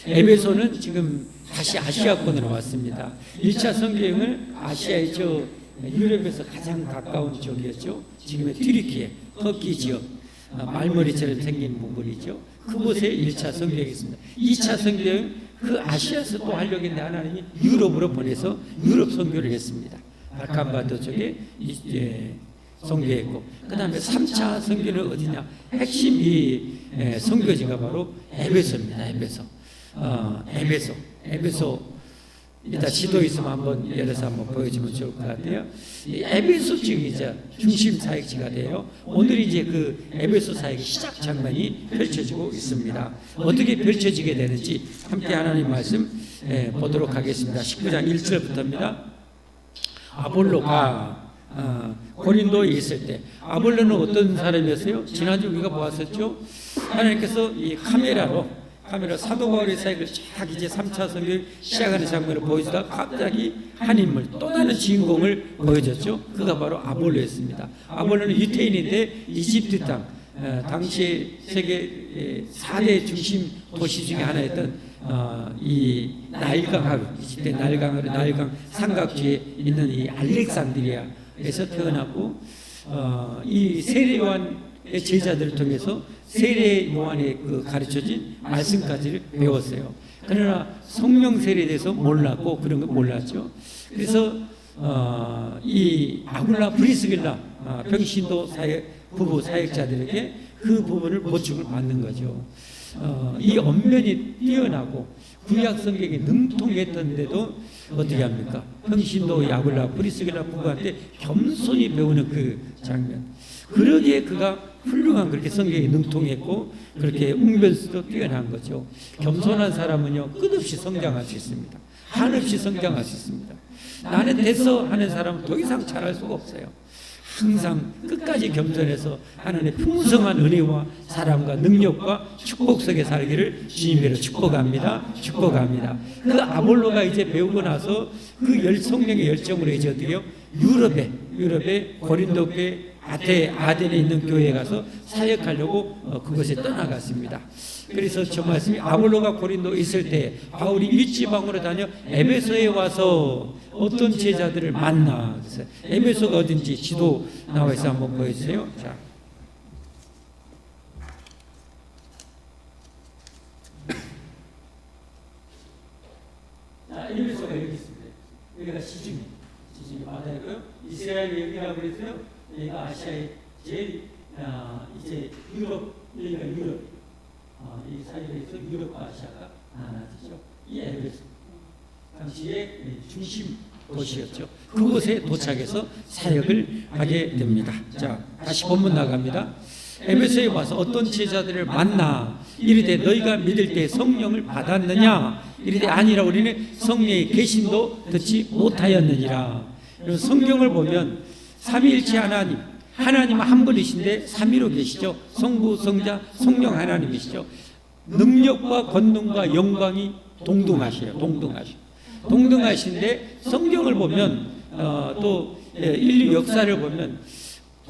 에베소는 지금 다시 아시아권으로 왔습니다. 1차 성교행을 아시아의 유럽에서 가장 가까운 지역이었죠. 지금의 튀르키예, 터키 지역, 말머리처럼 생긴 부분이죠. 그곳에 1차 성교행이 있습니다. 2차 성교행 그 아시아에서 또 하려고 했는데 하나님이 유럽으로 보내서 유럽 선교를 했습니다. 발칸반도 쪽에 이제 선교했고, 그 다음에 3차 선교는 어디냐? 핵심 이 선교지가 바로 에베소입니다. 에베소. 이따 지도 있으면 한번 열어서 한번 보여주면 좋을 것 같아요. 이 에베소 지역이 이제 중심 사역지가 돼요. 오늘 이제 그 에베소 사역의 시작 장면이 펼쳐지고 있습니다. 어떻게 펼쳐지게 되는지 함께 하나님 말씀 보도록 하겠습니다. 19장 1절부터입니다. 아볼로가 고린도에 있을 때, 아볼로는 어떤 사람이었어요? 지난주 우리가 보았었죠. 하나님께서 이 카메라 사도 바울의 사역을 쫙 이제 3차 선교를 시작하는 장면을 보여주다가 갑자기 한 인물, 또 다른 주인공을 보여줬죠. 그가 바로 아볼로였습니다. 아볼로는 유태인인데 이집트 땅, 당시 세계 4대 중심 도시 중에 하나였던 이 나일강하루, 이집트의 나일강 삼각지에 있는 이 알렉산드리아에서 태어났고, 이 세례 요한의 제자들을 통해서 세례 요한의 그 가르쳐진 말씀까지를 배웠어요. 그러나 성령 세례에 대해서 몰랐고 그런 거 몰랐죠. 그래서 이 아굴라 브리스길라 평신도 부부 사역자들에게 그 부분을 보충을 받는 거죠. 이 언변이 뛰어나고 구약 성경에 능통했던데도 어떻게 합니까? 평신도 아굴라 브리스길라 부부한테 겸손히 배우는 그 장면. 그러기에 그가 훌륭한 그렇게 성경에 능통했고 그렇게 웅변수도 뛰어난 거죠. 겸손한 사람은요 끝없이 성장할 수 있습니다. 한없이 성장할 수 있습니다. 나는 됐어 하는 사람은 더 이상 잘할 수가 없어요. 항상 끝까지 겸손해서 하나님의 풍성한 은혜와 사랑과 능력과 축복 속에 살기를 주님으로 축복합니다. 그 아볼로가 이제 배우고 나서 그 성령의 열정으로 이제 어떻게요? 유럽의 고린도 교회 아덴에 있는 교회에 가서 사역하려고 그곳에 떠나갔습니다. 그래서 저 말씀이 아볼로가 고린도에 있을 때 바울이 윗지방으로 다녀 에베소에 와서 어떤 제자들을 만나. 그래서 에베소가 어딘지 지도 나와 있어 한번 보여주세요. 자. 에베소가 여기 있습니다. 여기가 시중이 바다이고요. 이스라엘 여기라고 그랬어요. 여기가 아시아의 제일 이제 여기가 유럽, 이 사이에서 유럽과 아시아가 나눠지죠. 이 에베소 당시의 중심 도시였죠. 그곳에 도착해서 사역을 하게 됩니다. 자, 다시 본문 나갑니다. 에베소에 와서 어떤 제자들을 만나 이르되 너희가 믿을 때 성령을 받았느냐? 이르되 아니라 우리는 성령의 계심도 듣지 못하였느니라. 성경을 보면 삼위일체 하나님은 한 분이신데 삼위로 계시죠. 성부, 성자, 성령 하나님이시죠. 능력과 권능과 영광이 동등하신데 성경을 보면 또 인류 역사를 보면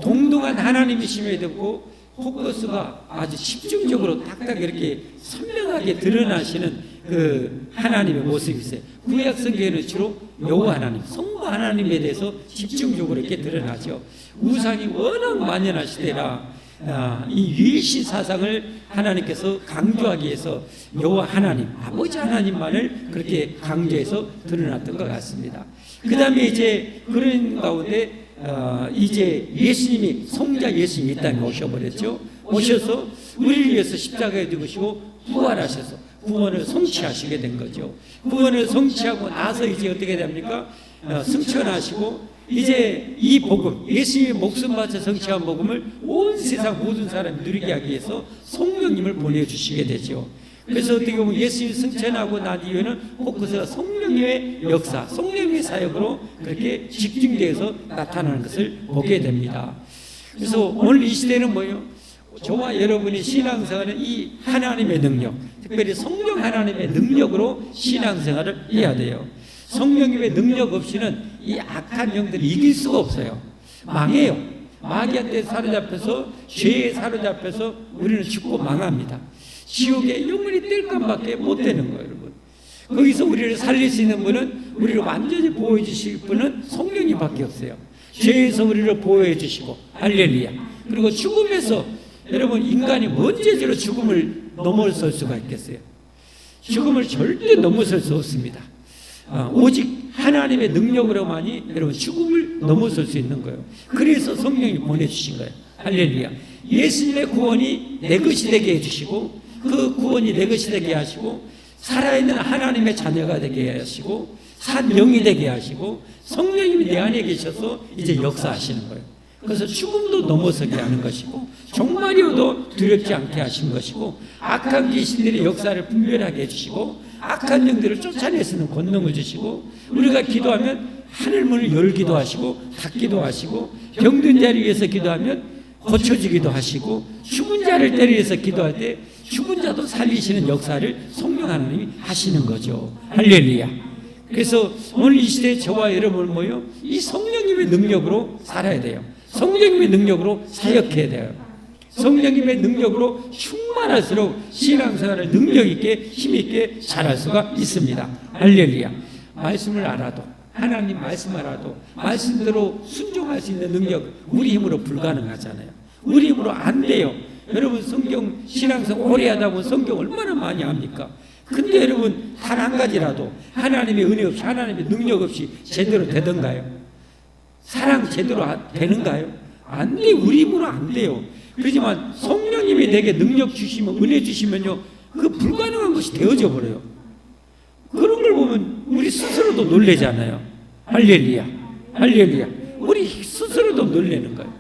동등한 하나님이심에 대고 포커스가 아주 집중적으로 딱딱 이렇게 선명하게 드러나시는 그 하나님의 모습이 있어요. 구약 성경에는 주로 여호와 하나님, 성부 하나님에 대해서 집중적으로 이렇게 드러나죠. 우상이 워낙 만연하시더라. 이 유일신 사상을 하나님께서 강조하기 위해서 여호와 하나님, 아버지 하나님만을 그렇게 강조해서 드러났던 것 같습니다. 그 다음에 이제 그런 가운데 이제 예수님이 성자 예수님이 이 땅에 오셔버렸죠. 오셔서 우리를 위해서 십자가에 죽으시고 부활하셔서 구원을 성취하시게 된 거죠. 구원을 성취하고 나서 이제 어떻게 됩니까? 승천하시고 이제 이 복음, 예수님의 목숨 바쳐 성취한 복음을 온 세상 모든 사람이 누리게 하기 위해서 성령님을 보내주시게 되죠. 그래서 어떻게 보면 예수님이 승천하고 난 이후에는 포커스가 성령의 역사, 성령의 사역으로 그렇게 집중되어서 나타나는 것을 보게 됩니다. 그래서 오늘 이 시대는 뭐예요? 저와 여러분이 신앙생활은 이 하나님의 능력, 특별히 성령 하나님의 능력으로 신앙생활을 해야 돼요. 성령님의 능력 없이는 이 악한 영들을 이길 수가 없어요. 망해요. 마귀한테 사로잡혀서 죄에 사로잡혀서 우리는 죽고 망합니다. 지옥에 영원히 뗄감밖에 못 되는 거예요, 여러분. 거기서 우리를 살릴 수 있는 분은, 우리를 완전히 보호해 주실 분은 성령님밖에 없어요. 죄에서 우리를 보호해 주시고, 할렐루야. 그리고 죽음에서, 여러분, 인간이 뭔 죄로 죽음을 넘어설 수가 있겠어요? 죽음을 절대 넘어설 수 없습니다. 오직 하나님의 능력으로만이 여러분 죽음을 넘어설 수 있는 거예요. 그래서 성령이 보내주신 거예요. 할렐루야. 예수님의 구원이 내 것이 되게 해주시고, 그 구원이 내 것이 되게 하시고, 살아있는 하나님의 자녀가 되게 하시고, 산 영이 되게 하시고, 성령님이 내 안에 계셔서 이제 역사하시는 거예요. 그래서 죽음도 넘어서게 하는 것이고, 종말이어도 두렵지 않게 하신 것이고, 악한 귀신들의 역사를 분별하게 해주시고, 악한 영들을 쫓아낼 수 있는 권능을 주시고, 우리가 기도하면 하늘문을 열기도 하시고 닫기도 하시고, 병든 자를 위해서 기도하면 고쳐지기도 하시고, 죽은 자를 때려서 기도할 때 죽은 자도 살리시는 역사를 성령 하나님이 하시는 거죠. 할렐루야. 그래서 오늘 이 시대에 저와 여러분은 뭐요? 이 성령님의 능력으로 살아야 돼요. 성령님의 능력으로 사역해야 돼요. 성령님의 능력으로 충만할수록 신앙생활을 능력있게 힘있게 잘할 수가 있습니다. 할렐루야. 말씀을 알아도, 하나님 말씀 알아도 말씀대로 순종할 수 있는 능력, 우리 힘으로 불가능하잖아요. 우리 힘으로 안 돼요. 여러분, 성경 신앙생활 오래 하다 보면 성경 얼마나 많이 합니까? 근데 여러분, 단 한 가지라도 하나님의 은혜 없이, 하나님의 능력 없이 제대로 되던가요? 사랑 제대로 되는가요? 안 돼. 우리 힘으로 안 돼요. 그렇지만 성령님이 내게 능력 주시면, 은혜 주시면요, 그 불가능한 것이 되어져 버려요. 그런 걸 보면 우리 스스로도 놀래잖아요. 할렐루야. 할렐루야. 우리 스스로도 놀래는 거예요.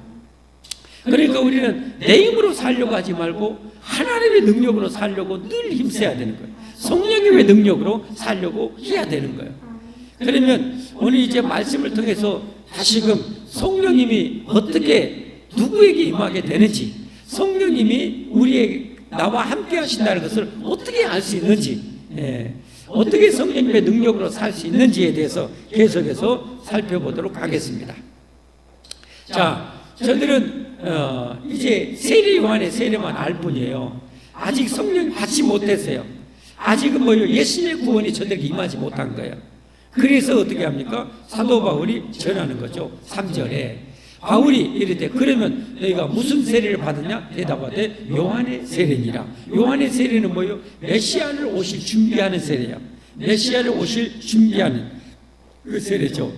그러니까 우리는 내 힘으로 살려고 하지 말고 하나님의 능력으로 살려고 늘 힘써야 되는 거예요. 성령님의 능력으로 살려고 해야 되는 거예요. 그러면 오늘 이제 말씀을 통해서 다시금 성령님이 어떻게 누구에게 임하게 되는지, 성령님이 우리의 나와 함께 하신다는 것을 어떻게 알 수 있는지, 어떻게 성령님의 능력으로 살 수 있는지에 대해서 계속해서 살펴보도록 하겠습니다. 자, 저들은 이제 세례 요한의 세례만 알 뿐이에요. 아직 성령 받지 못했어요. 아직은 뭐요? 예수님의 구원이 저들에게 임하지 못한 거예요. 그래서 어떻게 합니까? 사도 바울이 전하는 거죠. 3절에 바울이 이르되 그러면 너희가 무슨 세례를 받았냐? 대답하되 요한의 세례니라. 요한의 세례는 뭐요? 메시아를 오실 준비하는 세례야. 메시아를 오실 준비하는 그 세례죠.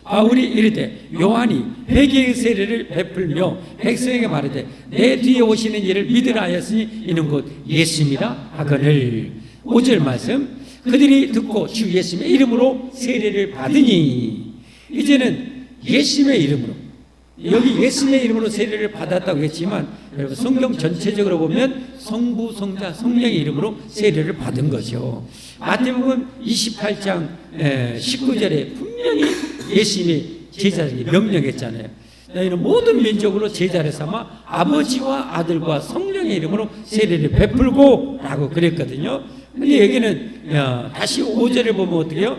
바울이 이르되 요한이 회개의 세례를 베풀며 백성에게 말하되 내 뒤에 오시는 이를 믿으라 하였으니 이는 곧 예수님이라 하거늘. 5절 말씀, 그들이 듣고 주 예수님의 이름으로 세례를 받으니, 이제는 예수님의 이름으로, 여기 예수님의 이름으로 세례를 받았다고 했지만 여러분, 성경 전체적으로 보면 성부, 성자, 성령의 이름으로 세례를 받은 거죠. 마태복음 28장 19절에 분명히 예수님이 제자들에게 명령했잖아요. 너희는 모든 민족으로 제자를 삼아 아버지와 아들과 성령의 이름으로 세례를 베풀고 라고 그랬거든요. 근데 여기는 다시 5절을 보면 어떻게 해요?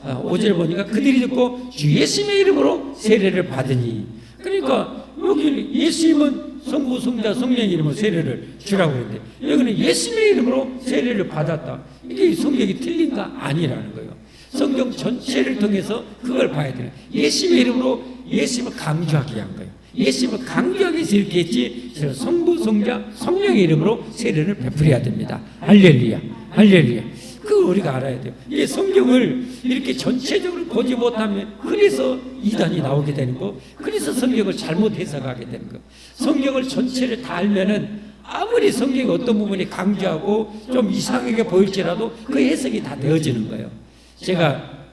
5절을 보니까 그들이 듣고 주 예수님의 이름으로 세례를 받으니, 그러니까 여기 예수님은 성부, 성자, 성령의 이름으로 세례를 주라고 했는데 여기는 예수님의 이름으로 세례를 받았다. 이게 성경이 틀린가? 아니라는 거예요. 성경 전체를 통해서 그걸 봐야 돼요. 예수님의 이름으로 예수님을 강조하게 한 거예요. 예수님을 강조하기 위해서 이렇게 했지, 성부, 성자, 성령의 이름으로 세례를 베풀어야 됩니다. 할렐루야. 할렐루야. 그걸 우리가 알아야 돼요. 이게 성경을 이렇게 전체적으로 보지 못하면 그래서 이단이 나오게 되는 거, 그래서 성경을 잘못 해석하게 되는 거. 성경을 전체를 다 알면은 아무리 성경의 어떤 부분이 강조하고 좀 이상하게 보일지라도 그 해석이 다 되어지는 거예요. 제가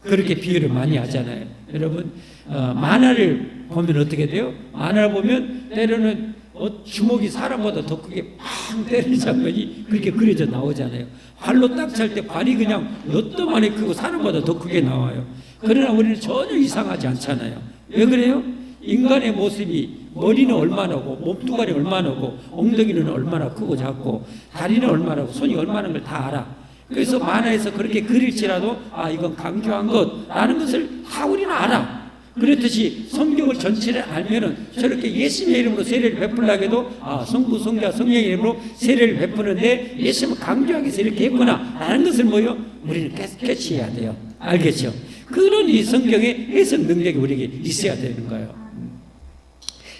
그렇게 비유를 많이 하잖아요. 여러분, 만화를 보면 어떻게 돼요? 만화를 보면 때로는 주먹이 사람보다 더 크게 팡 때리는 장면이 그렇게 그려져 나오잖아요. 발로 딱 찰 때 발이 그냥 엿도만에 크고 사람보다 더 크게 나와요. 그러나 우리는 전혀 이상하지 않잖아요. 왜 그래요? 인간의 모습이 머리는 얼마나 고 몸뚱아리 얼마나 고 엉덩이는 얼마나 크고 작고 다리는 얼마나 고 손이 얼마나 걸 다 알아. 그래서 만화에서 그렇게 그릴지라도 이건 강조한 것라는 것을 다 우리는 알아. 그렇듯이 성경을 전체를 알면은 저렇게 예수님의 이름으로 세례를 베풀려고 해도 성부, 성자, 성령의 이름으로 세례를 베푸는데 예수님은 강조하기 이렇게 했구나 라는 것을 뭐요? 우리는 캐치해야 돼요. 알겠죠? 그런 이 성경의 해석 능력이 우리에게 있어야 되는 거예요.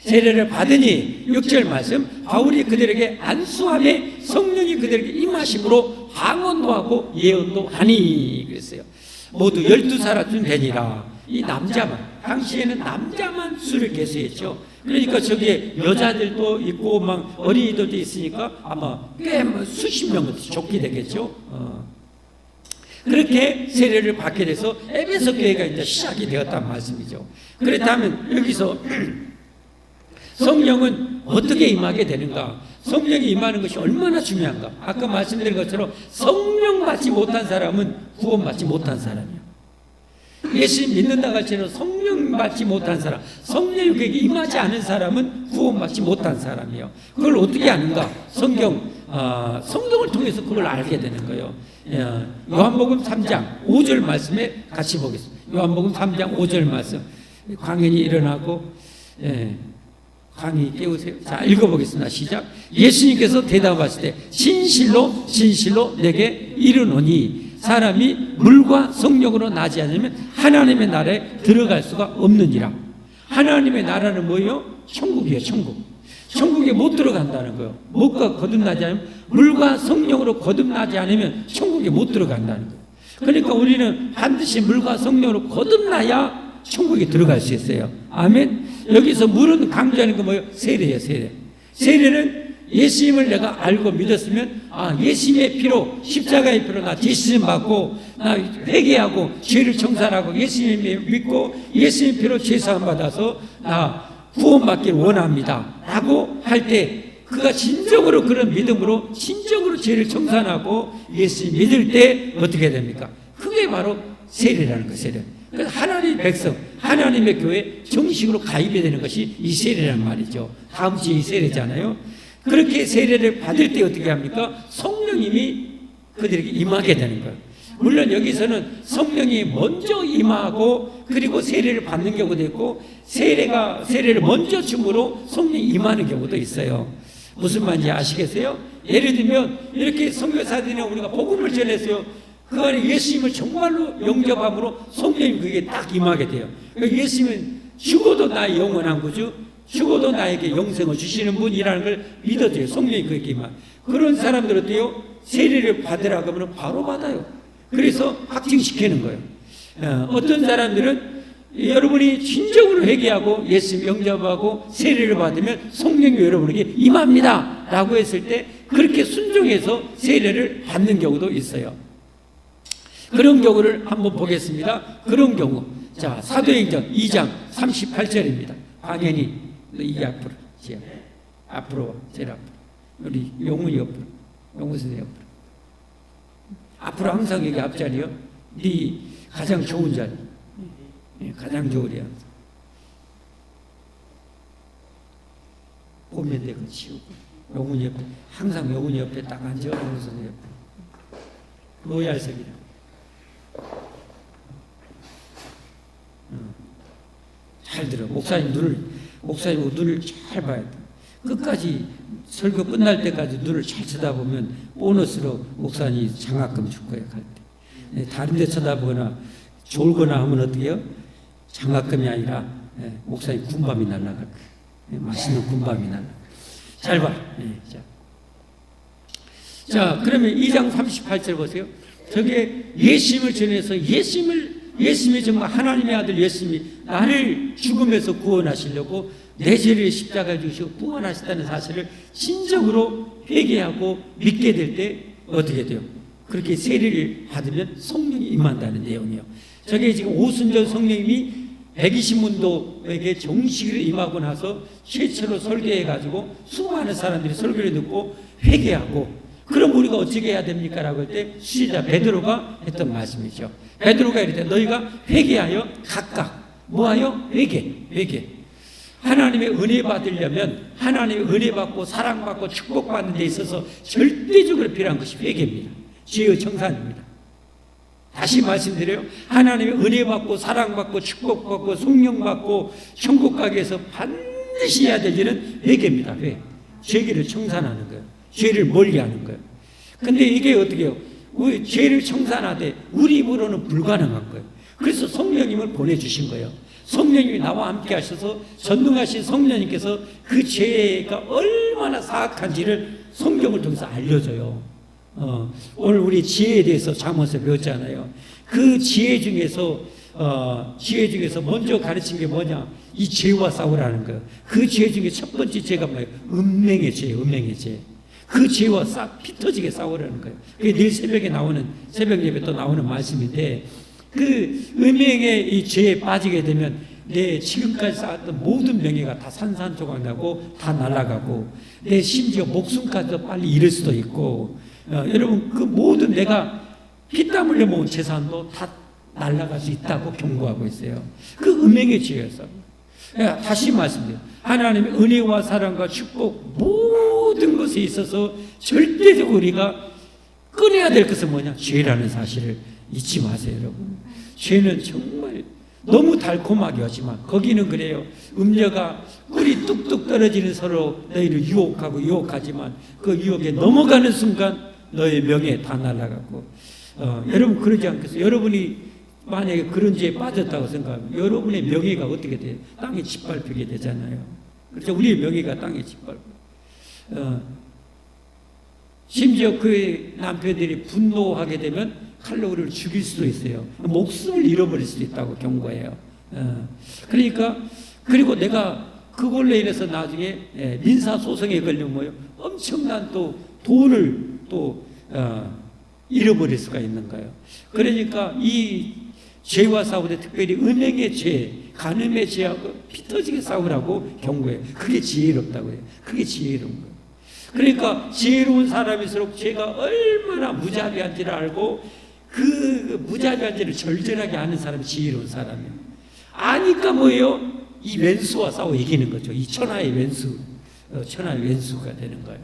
세례를 받으니 6절 말씀 바울이 그들에게 안수함에 성령이 그들에게 임하심으로 방언도 하고 예언도 하니 그랬어요. 모두 12사람쯤 되니라. 이 남자만, 당시에는 남자만 수를 계수했죠. 그러니까 저기에 여자들도 있고 막 어린이들도 있으니까 아마 꽤 수십 명 족기 되겠죠. 그렇게 세례를 받게 돼서 에베소 교회가 이제 시작이 되었단 말씀이죠. 그렇다면 여기서 성령은 어떻게 임하게 되는가? 성령이 임하는 것이 얼마나 중요한가? 아까 말씀드린 것처럼 성령 받지 못한 사람은 구원받지 못한 사람이에요. 예수 믿는다고 할지는 성령 받지 못한 사람, 성령이 그에게 임하지 않은 사람은 구원받지 못한 사람이에요. 그걸 어떻게 아는가? 성경을 통해서 그걸 알게 되는 거예요. 요한복음 3장 5절 말씀에 같이 보겠습니다. 요한복음 3장 5절 말씀. 광인이 일어나고 광이 깨우세요. 자, 읽어보겠습니다. 시작. 예수님께서 대답하실 때 진실로 진실로 내게 이르노니 사람이 물과 성령으로 나지 않으면 하나님의 나라에 들어갈 수가 없느니라. 하나님의 나라는 뭐예요? 천국이에요. 천국. 천국에 못 들어간다는 거예요. 뭐가 거듭나지 않으면, 물과 성령으로 거듭나지 않으면 천국에 못 들어간다는 거예요. 그러니까 우리는 반드시 물과 성령으로 거듭나야 천국에 들어갈 수 있어요. 아멘. 여기서 물은 강조하는 거 뭐예요? 세례예요. 세례. 세례는 예수님을 내가 알고 믿었으면 예수님의 피로, 십자가의 피로 나 제시름 받고 나 회개하고 죄를 청산하고 예수님을 믿고 예수님의 피로 죄사함 받아서 나 구원받길 원합니다 라고 할 때 그가 진정으로 그런 믿음으로 진정으로 죄를 청산하고 예수님 믿을 때 어떻게 됩니까? 그게 바로 세례라는 거예요. 세례. 그래서 하나님의 백성, 하나님의 교회 정식으로 가입이 되는 것이 이 세례란 말이죠. 다음 주에 이 세례잖아요. 그렇게 세례를 받을 때 어떻게 합니까? 성령님이 그들에게 임하게 되는 거예요. 물론 여기서는 성령이 먼저 임하고 그리고 세례를 받는 경우도 있고 세례를 먼저 줌으로 성령이 임하는 경우도 있어요. 무슨 말인지 아시겠어요? 예를 들면 이렇게 선교사들이나 우리가 복음을 전했어요. 그 안에 예수님을 정말로 영접함으로 성령이 그게 딱 임하게 돼요. 예수님은 죽어도 나의 영원한 구주, 죽어도 나에게 영생을 주시는 분이라는 걸 믿어줘요. 성령이 그렇게 임하. 그런 사람들 어때요? 세례를 받으라고 하면 바로 받아요. 그래서 확증시키는 거예요. 어떤 사람들은 여러분이 진정으로 회개하고 예수님 영접하고 세례를 받으면 성령이 여러분에게 임합니다 라고 했을 때 그렇게 순종해서 세례를 받는 경우도 있어요. 그런 경우를 한번 보겠습니다. 그런 경우 자 사도행전 2장 38절입니다. 광현이 이 앞으로 제일 앞으로 우리 용훈이 옆으로 용훈 선생님 옆으로 앞으로 항상 여기 앞자리요. 네 가장 좋은 자리 가장 좋으리야. 보면 되고 치우고 용훈이 옆에 항상 용훈이 옆에 딱 앉아. 용훈 선생님 옆에 로얄석이라. 잘 들어. 목사님 눈을 잘 봐야 돼. 끝까지 설교 끝날 때까지 눈을 잘 쳐다보면 보너스로 목사님 장학금 줄 거예요. 갈 때. 다른 데 쳐다보거나 졸거나 하면 어떻게 해요? 장학금이 아니라 목사님 군밤이 날아갈 거예요. 맛있는 군밤이 날아갈 거예요. 잘 봐. 자, 그러면 2장 38절 보세요. 저게 예수님을 전해서 예수님이 정말 하나님의 아들 예수님이 나를 죽음에서 구원하시려고 내 죄를 십자가에 주시고 구원하셨다는 사실을 진정으로 회개하고 믿게 될 때 어떻게 돼요? 그렇게 세례를 받으면 성령이 임한다는 내용이에요. 저게 지금 오순절 성령님이 120문도에게 정식으로 임하고 나서 최초로 설교해가지고 수많은 사람들이 설교를 듣고 회개하고 그럼 우리가 어떻게 해야 됩니까? 라고 할 때 수제자 베드로가 했던 말씀이죠. 베드로가 이럴 때 너희가 회개하여 각각 뭐하여? 회개. 하나님의 은혜 받으려면 하나님의 은혜 받고 사랑받고 축복받는 데 있어서 절대적으로 필요한 것이 회개입니다. 죄의 청산입니다. 다시 말씀드려요. 하나님의 은혜 받고 사랑받고 축복받고 성령받고 천국 가기 위해서 반드시 해야 될 일은 회개입니다. 죄를 청산하는 거예요. 죄를 멀리하는 거예요. 근데 이게 어떻게 해요? 우리 죄를 청산하되 우리 입으로는 불가능한 거예요. 그래서 성령님을 보내주신 거예요. 성령님이 나와 함께 하셔서 전능하신 성령님께서 그 죄가 얼마나 사악한지를 성경을 통해서 알려줘요. 오늘 우리 지혜에 대해서 잠언에서 배웠잖아요. 그 지혜 중에서 먼저 가르친 게 뭐냐? 이 죄와 싸우라는 거예요. 그 죄 중에 첫 번째 죄가 뭐예요? 음행의 죄예요. 음행의 죄. 그 죄와 피 터지게 싸우라는 거예요. 그게 늘 새벽에 나오는, 새벽 예배 또 나오는 말씀인데, 그 음행의 이 죄에 빠지게 되면 내 지금까지 쌓았던 모든 명예가 다 산산조각 나고 다 날아가고, 내 심지어 목숨까지도 빨리 잃을 수도 있고, 여러분 그 모든 내가 피땀 흘려 모은 재산도 다 날아갈 수 있다고 경고하고 있어요. 그 음행의 죄였어. 다시 말씀드려요. 하나님의 은혜와 사랑과 축복 모든 것에 있어서 절대적으로 우리가 끊어야 될 것은 뭐냐? 죄라는 사실을 잊지 마세요, 여러분. 죄는 정말 너무 달콤하게 하지만 거기는 그래요. 음녀가 꿀이 뚝뚝 떨어지는 서로 너희를 유혹하고 유혹하지만 그 유혹에 넘어가는 순간 너의 명예 다 날아가고, 여러분 그러지 않겠어요? 여러분이 만약에 그런 죄에 빠졌다고 생각하면 여러분의 명예가 어떻게 돼요? 땅에 짓밟히게 되잖아요. 그렇죠? 우리의 명예가 땅에 짓밟혀. 심지어 그 남편들이 분노하게 되면 칼로 우리를 죽일 수도 있어요. 목숨을 잃어버릴 수도 있다고 경고해요. 그러니까 그리고 내가 그걸로 인해서 나중에 민사소송에 걸리면 뭐예요? 엄청난 또 돈을 또 잃어버릴 수가 있는 거예요. 그러니까 이 죄와 싸우되 특별히 음행의 죄, 간음의 죄하고 피 터지게 싸우라고 경고해요. 그게 지혜롭다고 해요. 그게 지혜로운 거예요. 그러니까 지혜로운 사람일수록 죄가 얼마나 무자비한지를 알고 그 무자비한지를 절절하게 아는 사람이 지혜로운 사람이에요. 아니까 뭐예요? 이 왼수와 싸워 이기는 거죠. 이 천하의 왼수, 천하의 왼수가 되는 거예요.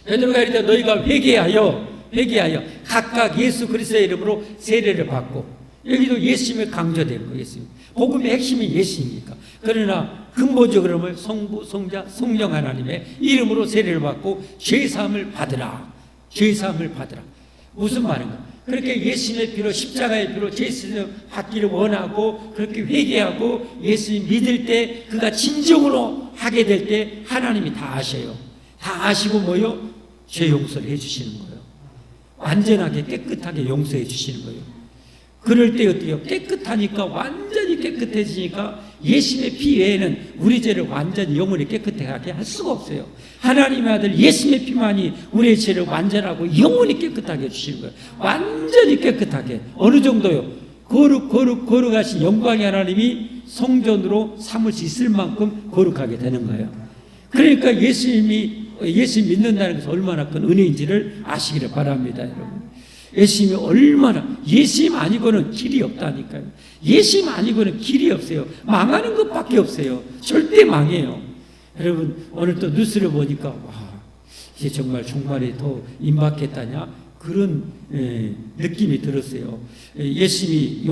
베드로가 이르되 너희가 회개하여 각각 예수 그리스도의 이름으로 세례를 받고, 여기도 예수님이 강조된 거예요. 예수님. 복음의 핵심이 예수님이니까. 그러나 근본적으로 뭐 성부, 성자, 성령 하나님의 이름으로 세례를 받고 죄사함을 받으라. 죄사함을 받으라. 무슨 말인가? 그렇게 예수님의 피로, 십자가의 피로 죄사함을 받기를 원하고 그렇게 회개하고 예수님 믿을 때, 그가 진정으로 하게 될 때 하나님이 다 아셔요. 다 아시고 뭐요? 죄 용서를 해주시는 거예요. 완전하게 깨끗하게 용서해 주시는 거예요. 그럴 때 어때요? 깨끗하니까, 완전히 깨끗해지니까 예수님의 피 외에는 우리 죄를 완전히 영원히 깨끗하게 할 수가 없어요. 하나님의 아들 예수님의 피만이 우리의 죄를 완전하고 영원히 깨끗하게 해주시는 거예요. 완전히 깨끗하게. 어느 정도요? 거룩하신 영광의 하나님이 성전으로 삼을 수 있을 만큼 거룩하게 되는 거예요. 그러니까 예수님 믿는다는 것은 얼마나 큰 은혜인지를 아시기를 바랍니다, 여러분. 예수님이 얼마나, 예수님 아니고는 길이 없다니까요. 예수님 아니고는 길이 없어요. 망하는 것밖에 없어요. 절대 망해요. 여러분, 오늘 또 뉴스를 보니까 와, 이제 정말 종말이 더 임박했다냐, 그런 느낌이 들었어요. 예수님이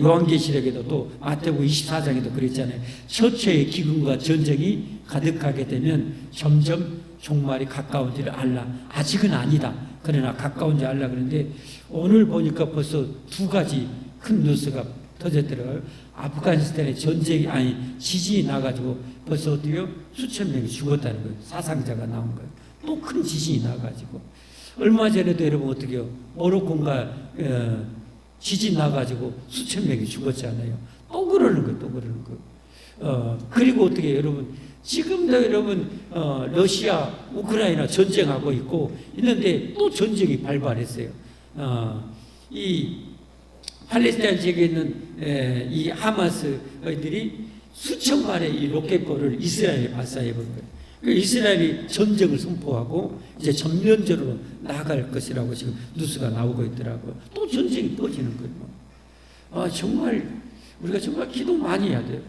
요한계시록에도 또 마태복음 24장에도 그랬잖아요. 처처의 기근과 전쟁이 가득하게 되면 점점 종말이 가까운지를 알라. 아직은 아니다. 그러나 가까운지 알라. 그런데 오늘 보니까 벌써 두 가지 큰 뉴스가 터졌더라고요. 아프가니스탄에 지진이 나가지고 벌써 어때요? 수천 명이 죽었다는 거예요. 사상자가 나온 거예요. 또 큰 지진이 나가지고. 얼마 전에도 여러분 어떻게 해요? 모로코인가 지진 나가지고 수천 명이 죽었잖아요. 또 그러는 거예요. 또 그러는 거예요. 그리고 어떻게 해요? 여러분, 지금도 여러분 러시아, 우크라이나 전쟁하고 있는데 또 전쟁이 발발했어요. 이 팔레스타인 지역에 있는 이 하마스들이 수천 발의 이 로켓볼을 이스라엘에 발사해 본 거예요. 이스라엘이 전쟁을 선포하고 이제 전면전으로 나아갈 것이라고 지금 뉴스가 나오고 있더라고요. 또 전쟁이 터지는 거예요. 정말 우리가 정말 기도 많이 해야 돼요.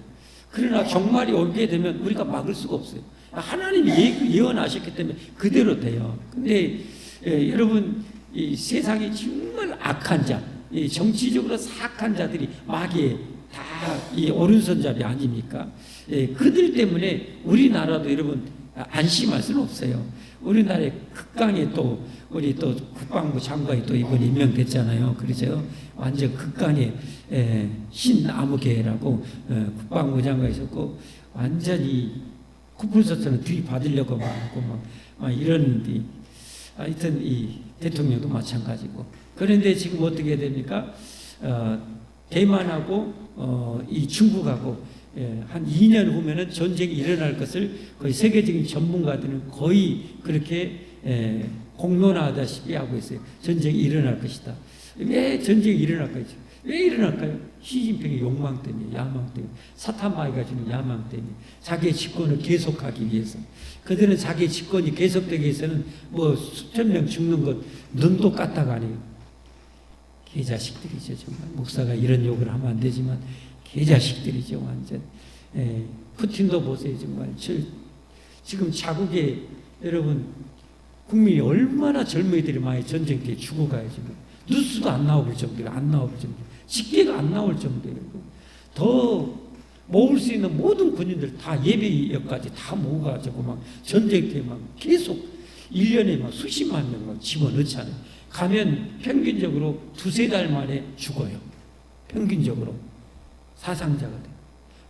그러나 종말이 오게 되면 우리가 막을 수가 없어요. 하나님이 예언하셨기 때문에 그대로 돼요. 근데 여러분, 이 세상이 정말 악한 자, 이 정치적으로 사악한 자들이 마귀에 다 이 오른손잡이 아닙니까? 예, 그들 때문에 우리나라도 여러분 안심할 수는 없어요. 우리나라의 극강에 또 우리 또 국방부 장관이 또 이번 임명됐잖아요. 그래서 완전 극강의 신아무개라고 국방부 장관이 있었고 완전히 쿠플소처럼 들이받으려고 막 하고 막 이러는데 하여튼 이 대통령도 마찬가지고. 그런데 지금 어떻게 됩니까? 대만하고 이 중국하고 한 2년 후면은 전쟁이 일어날 것을 거의 세계적인 전문가들은 거의 그렇게 공론화하다시피 하고 있어요. 전쟁이 일어날 것이다. 왜 전쟁이 일어날까요? 왜 일어날까요? 시진핑의 욕망 때문에, 야망 때문에, 사탄마귀가 주는 야망 때문에, 자기의 집권을 계속하기 위해서. 그들은 자기의 집권이 계속되기 위해서는 뭐 수천 명 죽는 것 눈도 까딱 안 해요. 개자식들이죠. 정말 목사가 이런 욕을 하면 안 되지만 개자식들이죠. 완전. 푸틴도 보세요. 정말 지금 자국에 여러분 국민이 얼마나 젊은이들이 많이 전쟁 때 죽어가요. 지금 뉴스도 안 나올 정도로, 안 나올 정도로, 집계가 안 나올 정도로. 더 모을 수 있는 모든 군인들 다 예비역까지 다 모아가지고 막 전쟁 때 막 계속 1년에 막 수십만 명 막 집어넣잖아요. 가면 평균적으로 2-3달 만에 죽어요. 평균적으로 사상자가 돼요.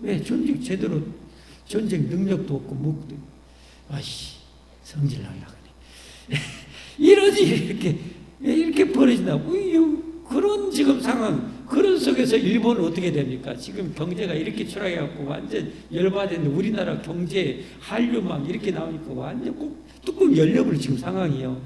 왜? 전쟁 제대로 전쟁 능력도 없고 뭐도. 아이씨 성질 날라가네. 이러지 이렇게 벌어진다고. 그런 지금 상황, 그런 속에서 일본은 어떻게 됩니까? 지금 경제가 이렇게 추락해갖고 완전 열받았는데 우리나라 경제 한류 막 이렇게 나오니까 완전 꼭 뚜껑 열려버릴 지금 상황이에요.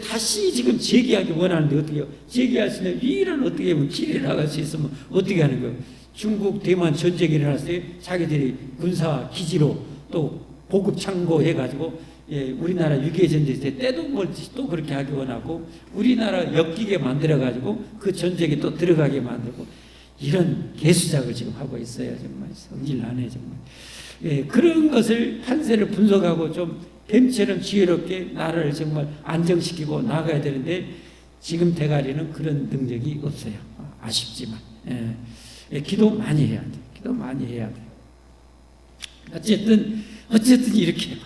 다시 지금 재기하기 원하는데 어떻게 해요? 재기할 수 있는 유일한 어떻게 하면 길을 나갈 수 있으면 어떻게 하는 거예요? 중국, 대만 전쟁이 일어났을 때 자기들이 군사 기지로 또 보급 창고해가지고 우리나라 6.25 전쟁 때 때도 멀지 또 그렇게 하기 원하고 우리나라 엮이게 만들어가지고 그 전쟁에 또 들어가게 만들고 이런 개수작을 지금 하고 있어요. 정말 성질나네 정말. 그런 것을 판세를 분석하고 좀 뱀처럼 지혜롭게 나라를 정말 안정시키고 나가야 되는데 지금 대가리는 그런 능력이 없어요. 아쉽지만. 기도 많이 해야 돼. 기도 많이 해야 돼. 어쨌든 이렇게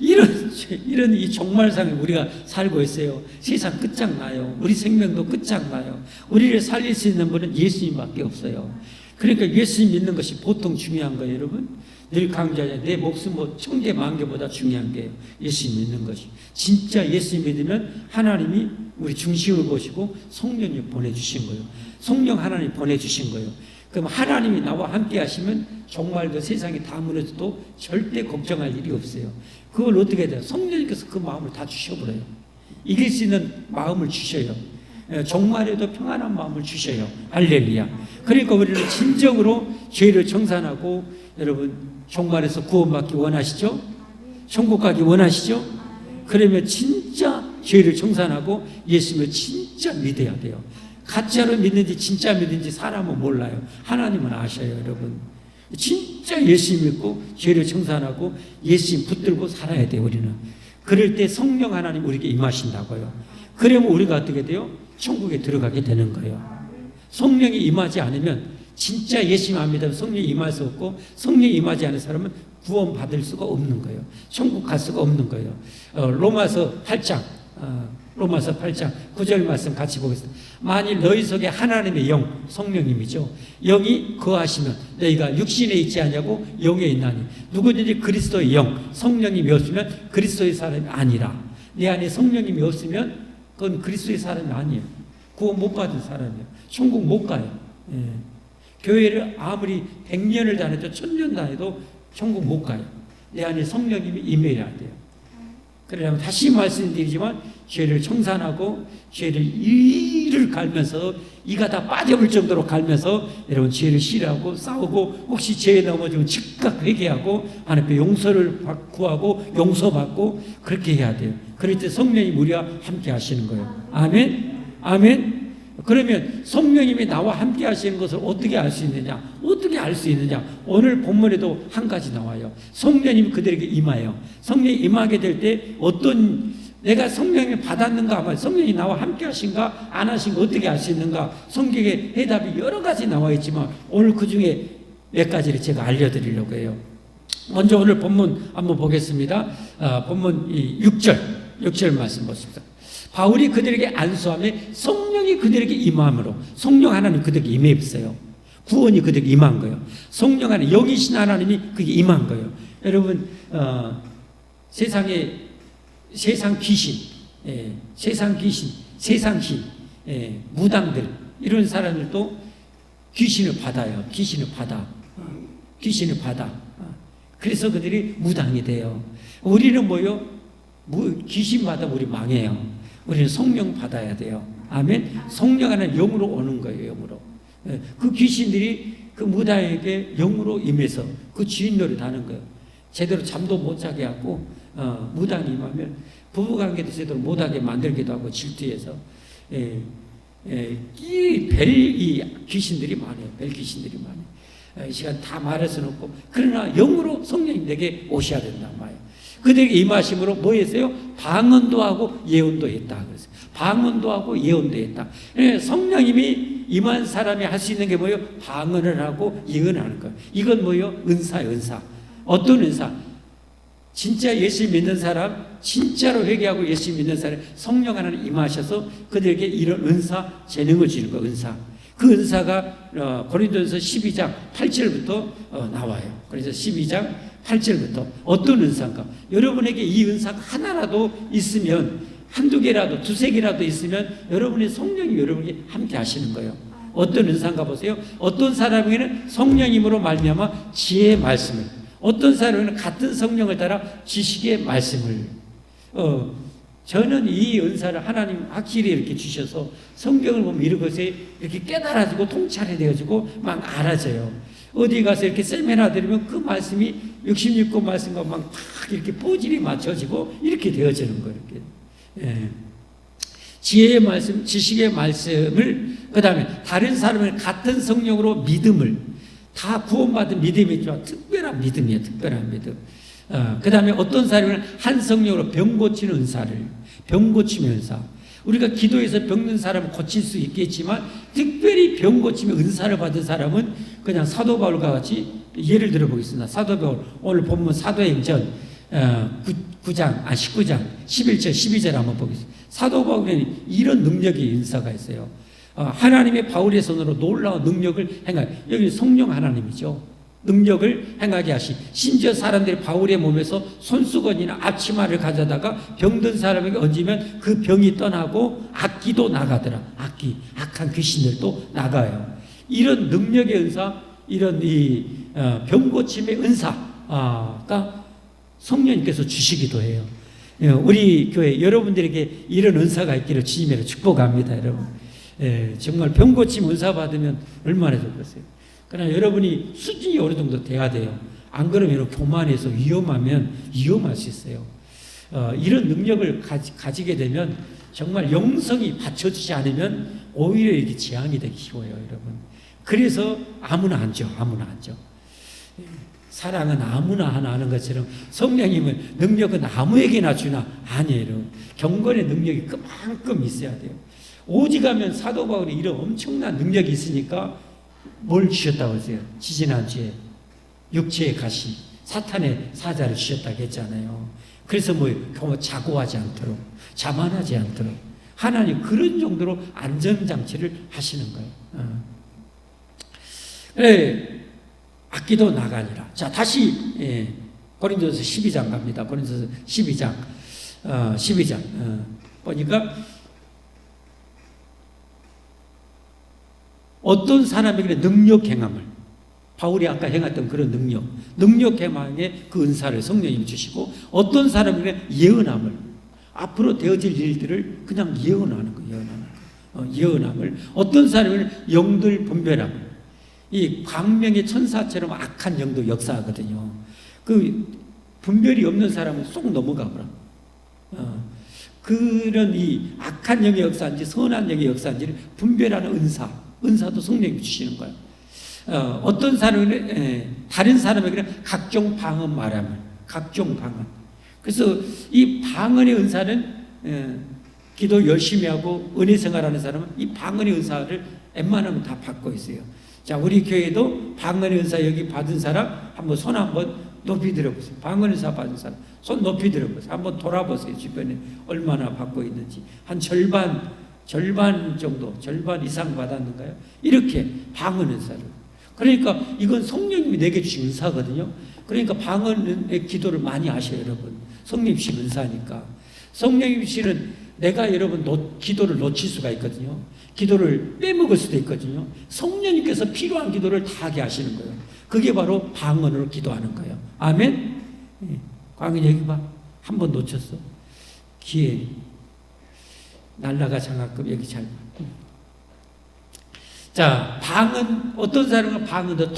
이런 이 종말상에 우리가 살고 있어요. 세상 끝장나요. 우리 생명도 끝장나요. 우리를 살릴 수 있는 분은 예수님밖에 없어요. 그러니까 예수님 믿는 것이 보통 중요한 거예요, 여러분. 늘 강조하자. 내 목숨 뭐 1000개, 10,000개보다 중요한 게요. 예수님 믿는 것이. 진짜 예수님 믿으면 하나님이 우리 중심을 보시고 성령을 보내주신 거예요. 성령 하나님 보내주신 거예요. 그럼 하나님이 나와 함께 하시면 정말도 세상이 다 무너져도 절대 걱정할 일이 없어요. 그걸 어떻게 해야 돼요? 성령님께서 그 마음을 다 주셔버려요. 이길 수 있는 마음을 주셔요. 종말에도 평안한 마음을 주셔요. 할렐루야. 그러니까 우리는 진정으로 죄를 청산하고 여러분 종말에서 구원받기 원하시죠? 천국 가기 원하시죠? 그러면 진짜 죄를 청산하고 예수님을 진짜 믿어야 돼요. 가짜로 믿는지 진짜 믿는지 사람은 몰라요. 하나님은 아셔요, 여러분. 진짜 예수 믿고 죄를 청산하고 예수님 붙들고 살아야 돼요, 우리는. 그럴 때 성령 하나님 우리에게 임하신다고요. 그러면 우리가 어떻게 돼요? 천국에 들어가게 되는 거예요. 성령이 임하지 않으면 진짜 예수님 안 믿으면 성령이 임할 수 없고 성령이 임하지 않은 사람은 구원 받을 수가 없는 거예요. 천국 갈 수가 없는 거예요. 로마서 8장 9절 말씀 같이 보겠습니다. 만일 너희 속에 하나님의 영, 성령님이죠. 영이 거하시면 너희가 육신에 있지 않냐고 영에 있나니 누구든지 그리스도의 영, 성령님이 없으면 그리스도의 사람이 아니라. 내 안에 성령님이 없으면 그건 그리스도의 사람이 아니에요. 구원 못 받은 사람이에요. 천국 못 가요. 교회를 아무리 100년을 다녀도 1000년 다녀도 천국 못 가요. 내 안에 성령님이 임해야 돼요. 그러려면 다시 말씀드리지만 죄를 청산하고 죄를 이를 갈면서 이가 다 빠져볼 정도로 갈면서 여러분 죄를 싫어하고 싸우고 혹시 죄에 넘어지면 즉각 회개하고 하나님께 용서를 구하고 용서받고 그렇게 해야 돼요. 그럴 때 성령님 우리와 함께 하시는 거예요. 아멘? 아멘? 그러면 성령님이 나와 함께 하시는 것을 어떻게 알 수 있느냐? 어떻게 알 수 있느냐? 오늘 본문에도 한 가지 나와요. 성령님이 그들에게 임하여. 성령이 임하게 될 때 어떤 내가 성령을 받았는가 하면 성령이 나와 함께 하신가 안 하신가 어떻게 알 수 있는가? 성경에 해답이 여러 가지 나와 있지만 오늘 그 중에 몇 가지를 제가 알려드리려고 해요. 먼저 오늘 본문 한번 보겠습니다. 본문 6절 말씀 보십시오. 바울이 그들에게 안수하며 성령이 그들에게 임함으로, 성령 하나님 그들에게 임했어요. 구원이 그들에게 임한 거예요. 성령 하나님, 영이신 하나님이 그게 임한 거예요. 여러분, 세상 귀신, 세상 귀신, 세상 신, 무당들 이런 사람들도 귀신을 받아요. 귀신을 받아. 그래서 그들이 무당이 돼요. 우리는 뭐요? 귀신 받아 우리 망해요. 우리는 성령 받아야 돼요. 아멘. 성령 하나님 영으로 오는 거예요. 영으로. 그 귀신들이 그 무당에게 영으로 임해서 그 주인 노릇하는 거예요. 제대로 잠도 못 자게 하고 무당이 임하면 부부관계도 제대로 못하게 만들기도 하고 질투해서 이 귀신들이 많아요. 별 귀신들이 많아요. 이 시간 다 말할 수는 없고 그러나 영으로 성령님 내게 오셔야 된단 말이에요. 그들에게 임하심으로 뭐 했어요? 방언도 하고 예언도 했다. 그래서 방언도 하고 예언도 했다. 성령님이 임한 사람이 할 수 있는 게 뭐예요? 방언을 하고 예언하는 거예요. 이건 뭐예요? 은사예요. 은사. 어떤 은사? 진짜 예수 믿는 사람, 진짜로 회개하고 예수 믿는 사람, 성령 하나님 임하셔서 그들에게 이런 은사, 재능을 주는 거예요. 은사. 그 은사가 고린도전서 12장 8절부터 나와요. 그래서 12장 8절부터 어떤 은사인가? 여러분에게 이 은사가 하나라도 있으면, 한두 개라도, 두세 개라도 있으면 여러분의 성령이 여러분에게 함께 하시는 거예요. 어떤 은사인가 보세요. 어떤 사람에게는 성령님으로 말미암아 지혜의 말씀을, 어떤 사람에게는 같은 성령을 따라 지식의 말씀을. 저는 이 은사를 하나님 확실히 이렇게 주셔서 성경을 보면 이런 것에 이렇게 깨달아지고 통찰이 되어지고 막 알아져요. 어디 가서 이렇게 세미나 들으면 그 말씀이 66권 말씀과 막 이렇게 포질이 맞춰지고 이렇게 되어지는 거예요. 이렇게. 지혜의 말씀, 지식의 말씀을, 그 다음에 다른 사람을 같은 성령으로 믿음을, 다 구원받은 믿음이 있지만 특별한 믿음이에요. 특별한 믿음. 그 다음에 어떤 사람은 한 성령으로 병 고치는 은사를, 병 고치는 은사. 우리가 기도해서 병든 사람은 고칠 수 있겠지만 특별히 병 고치며 은사를 받은 사람은 그냥 사도 바울과 같이, 예를 들어보겠습니다. 사도 바울, 오늘 본문 사도행전 19장 11절 12절 한번 보겠습니다. 사도 바울에는 이런 능력의 은사가 있어요. 하나님의 바울의 손으로 놀라운 능력을 행하여, 여기 성령 하나님이죠. 능력을 행하게 하시, 심지어 사람들이 바울의 몸에서 손수건이나 앞치마를 가져다가 병든 사람에게 얹으면 그 병이 떠나고 악기도 나가더라. 악기, 악한 귀신들도 나가요. 이런 능력의 은사, 이런 병 고침의 은사가 성령님께서 주시기도 해요. 우리 교회 여러분들에게 이런 은사가 있기를 주님으로 축복합니다. 여러분, 정말 병 고침 은사 받으면 얼마나 좋겠어요. 그러나 여러분이 수준이 어느 정도 돼야 돼요. 안 그러면 교만해서 위험할 수 있어요. 이런 능력을 가지게 되면 정말 영성이 받쳐주지 않으면 오히려 이렇게 재앙이 되기 쉬워요, 여러분. 그래서 아무나 안 줘. 사랑은 아무나 하나 하는 것처럼 성령님은 능력은 아무에게나 주나? 아니에요, 여러분. 경건의 능력이 그만큼 있어야 돼요. 오직하면 사도 바울이 이런 엄청난 능력이 있으니까 뭘 주셨다고 하세요? 지지난주에 육체의 가시, 사탄의 사자를 주셨다고 했잖아요. 그래서 자고하지 않도록, 자만하지 않도록 하나님 그런 정도로 안전장치를 하시는 거예요. 그래, 악기도 나가니라. 자, 다시 고린도서 12장 갑니다. 고린도서 12장 보니까 어떤 사람에게는 능력 행함을, 바울이 아까 행했던 그런 능력 행함의 그 은사를 성령님이 주시고, 어떤 사람에게는 예언함을, 앞으로 되어질 일들을 그냥 예언하는 거예요. 예언함을. 어떤 사람에게는 영들 분별함을, 이 광명의 천사처럼 악한 영도 역사하거든요. 그 분별이 없는 사람은 쏙 넘어가 버려. 그런 이 악한 영의 역사인지 선한 영의 역사인지를 분별하는 은사도 성령이 주시는 거예요. 어떤 사람은 다른 사람에게는 각종 방언 말함을, 각종 방언. 그래서 이 방언의 은사는 기도 열심히 하고 은혜 생활하는 사람은 이 방언의 은사를 웬만하면 다 받고 있어요. 자, 우리 교회도 방언의 은사 여기 받은 사람 한번 손 한번 높이 들어보세요. 방언의 은사 받은 사람 손 높이 들어보세요. 한번 돌아보세요. 주변에 얼마나 받고 있는지. 한 절반 정도, 절반 이상 받았는가요? 이렇게 방언 은사를. 그러니까 이건 성령님이 내게 주신 은사거든요. 그러니까 방언의 기도를 많이 하셔요, 여러분. 성령 주신 은사니까. 성령님 주시는 내가 여러분 기도를 놓칠 수가 있거든요. 기도를 빼먹을 수도 있거든요. 성령님께서 필요한 기도를 다 하게 하시는 거예요. 그게 바로 방언으로 기도하는 거예요. 아멘? 광인 여기 봐. 한 번 놓쳤어. 기회. 날라가 장학금 여기 잘 봐. 자, 방언, 어떤 사람은 방언도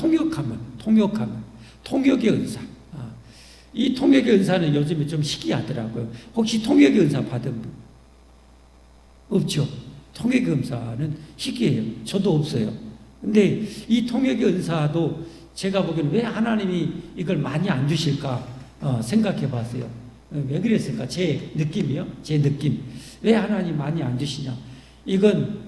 통역의 은사. 이 통역의 은사는 요즘에 좀 희귀하더라고요. 혹시 통역의 은사 받은 분? 없죠. 통역의 은사는 희귀해요. 저도 없어요. 근데 이 통역의 은사도 제가 보기에는 왜 하나님이 이걸 많이 안 주실까 생각해 봤어요. 왜 그랬을까? 제 느낌이요. 제 느낌. 왜 하나님 많이 안 주시냐? 이건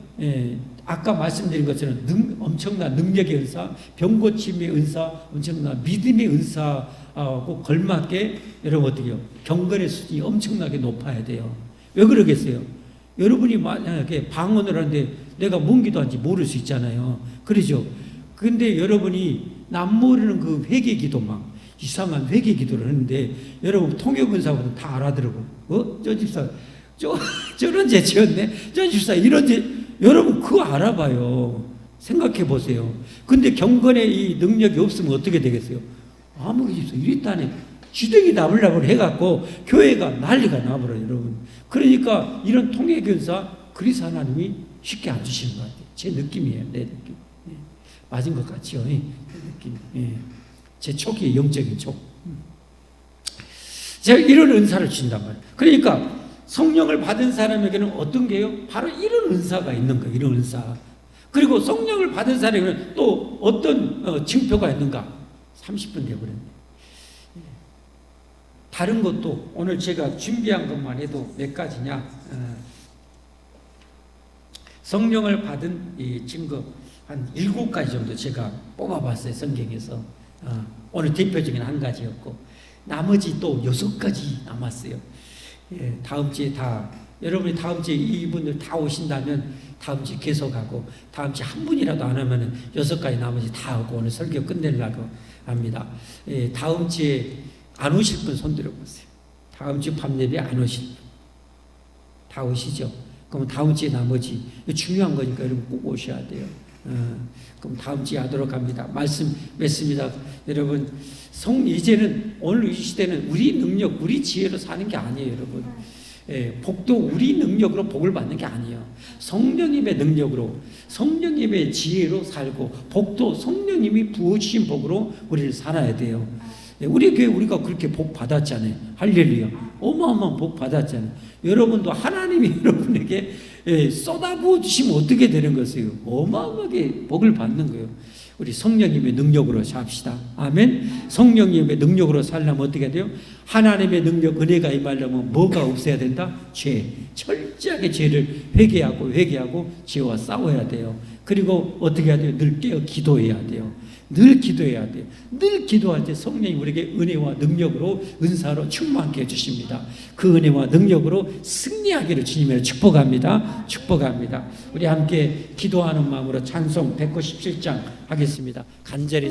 아까 말씀드린 것처럼 엄청난 능력의 은사, 병고침의 은사, 엄청난 믿음의 은사하고 걸맞게 여러분 어떻게 해요? 경건의 수준이 엄청나게 높아야 돼요. 왜 그러겠어요? 여러분이 만약에 방언을 하는데 내가 뭔 기도하는지 모를 수 있잖아요. 그러죠? 근데 여러분이 남 모르는 그 회개 기도 막 이상한 회개 기도를 하는데 여러분 통역 은사거든 다 알아들고 저 집사 저런 죄 지었네. 저 집사 이런 죄 여러분 그거 알아봐요. 생각해 보세요. 근데 경건의 이 능력이 없으면 어떻게 되겠어요? 아무 집사 이랬다네. 주댕이 나불나불 해갖고 교회가 난리가 나버려요, 여러분. 그러니까 이런 통역 은사 그리스도 하나님이 쉽게 안 주시는 것 같아요. 제 느낌이에요, 내 느낌. 맞은 것 같죠, 내 느낌. 제 촉이에요, 영적인 촉. 제가 이런 은사를 주신단 말이에요. 그러니까 성령을 받은 사람에게는 어떤 게요? 바로 이런 은사가 있는 거예요. 이런 은사. 그리고 성령을 받은 사람에게는 또 어떤 징표가 있는가? 30분 되어버렸네. 다른 것도 오늘 제가 준비한 것만 해도 몇 가지냐? 성령을 받은 이 증거 한 7가지 정도 제가 뽑아봤어요. 성경에서. 오늘 대표적인 한 가지였고 나머지 또 6가지 남았어요. 다음 주에 여러분이 다음 주에 이분들 다 오신다면 다음 주에 계속하고 다음 주에 한 분이라도 안 하면 6가지 나머지 다 하고 오늘 설교 끝내려고 합니다. 다음 주에 안 오실 분 손 들어보세요. 다음 주 밤 예배 안 오실 분. 다 오시죠? 그럼 다음 주에 나머지 중요한 거니까 여러분 꼭 오셔야 돼요. 그럼 다음 주에 하도록 합니다. 말씀 맺습니다. 여러분 이제는 오늘 이 시대는 우리 능력, 우리 지혜로 사는 게 아니에요, 여러분. 복도 우리 능력으로 복을 받는 게 아니에요. 성령님의 능력으로, 성령님의 지혜로 살고 복도 성령님이 부어주신 복으로 우리를 살아야 돼요. 우리 교회 우리가 그렇게 복 받았잖아요. 할렐루야. 어마어마한 복 받았잖아요. 여러분도 하나님이 여러분에게 쏟아부어 주시면 어떻게 되는 것이에요? 어마어마하게 복을 받는 거예요. 우리 성령님의 능력으로 삽시다. 아멘. 성령님의 능력으로 살려면 어떻게 돼요? 하나님의 능력, 은혜가 임하려면 뭐가 없어야 된다? 죄. 철저하게 죄를 회개하고 죄와 싸워야 돼요. 그리고 어떻게 해야 돼요? 늘 깨어 기도해야 돼요. 늘 기도해야 돼요. 늘 기도할 때 성령이 우리에게 은혜와 능력으로 은사로 충만케 해주십니다. 그 은혜와 능력으로 승리하기를 주님으로 축복합니다. 축복합니다. 우리 함께 기도하는 마음으로 찬송 197장 하겠습니다. 간절히